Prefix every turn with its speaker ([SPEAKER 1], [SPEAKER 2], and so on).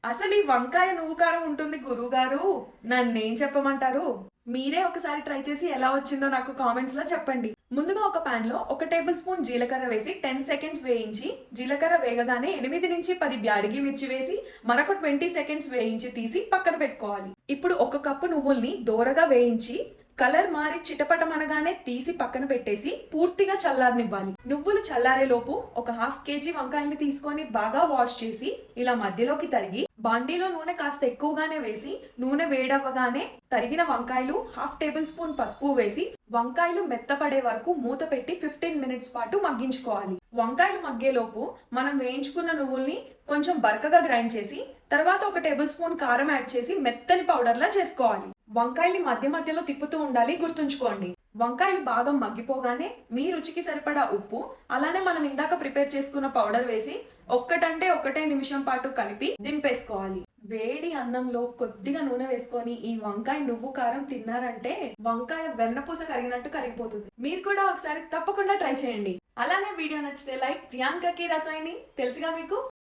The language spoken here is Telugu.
[SPEAKER 1] అసలు ఈ వంకాయ నువ్వు కారం ఉంటుంది గురువుగారు, నన్నేం చెప్పమంటారు? మీరే ఒకసారి ట్రై చేసి ఎలా వచ్చిందో నాకు కామెంట్స్ లో చెప్పండి. ముందుగా ఒక పాన్ లో 1 టేబుల్ స్పూన్ జీలకర్ర వేసి 10 సెకండ్స్ వేయించి, జీలకర్ర వేగగానే 8 నుంచి 10 బ్యాడిగి మిర్చి వేసి మరొక 20 సెకండ్స్ వేయించి తీసి పక్కన పెట్టుకోవాలి. ఇప్పుడు 1 కప్పు నువ్వుల్ని దోరగా వేయించి కలర్ మారి చిటపటమనగానే తీసి పక్కన పెట్టేసి పూర్తిగా చల్లారనివ్వాలి. నువ్వులు చల్లారే లోపు ఒక ½ కేజీ వంకాయల్ని తీసుకొని బాగా వాష్ చేసి ఇలా మధ్యలోకి తరిగి బాండీలో నూనె కాస్త ఎక్కువగానే వేసి నూనె వేడవ్వగానే తరిగిన వంకాయలు, ½ టేబుల్ స్పూన్ పసుపు వేసి వంకాయలు మెత్తపడే వరకు మూత పెట్టి 15 మినిట్స్ పాటు మగ్గించుకోవాలి. వంకాయలు మగ్గేలోపు మనం వేయించుకున్న నువ్వుల్ని కొంచెం బరకగా గ్రైండ్ చేసి తర్వాత 1 టేబుల్ స్పూన్ కారం యాడ్ చేసి మెత్తని పౌడర్ లా చేసుకోవాలి. వంకాయల్ని మధ్య మధ్యలో తిప్పుతూ ఉండాలి, గుర్తుంచుకోండి. వంకాయలు బాగా మగ్గిపోగానే మీ రుచికి సరిపడా ఉప్పు, అలానే మనం ఇందాక ప్రిపేర్ చేసుకున్న పౌడర్ వేసి ఒకటే నిమిషం పాటు కలిపి దింపేసుకోవాలి. వేడి అన్నంలో కొద్దిగా నూనె వేసుకొని ఈ వంకాయ నువ్వు కారం తిన్నారంటే వంకాయ వెన్నపూస కరిగినట్టు కరిగిపోతుంది. మీరు కూడా ఒకసారి తప్పకుండా ట్రై చేయండి. అలానే వీడియో నచ్చితే లైక్, ప్రియాంకకి రసాయని తెలుసుగా మీకు.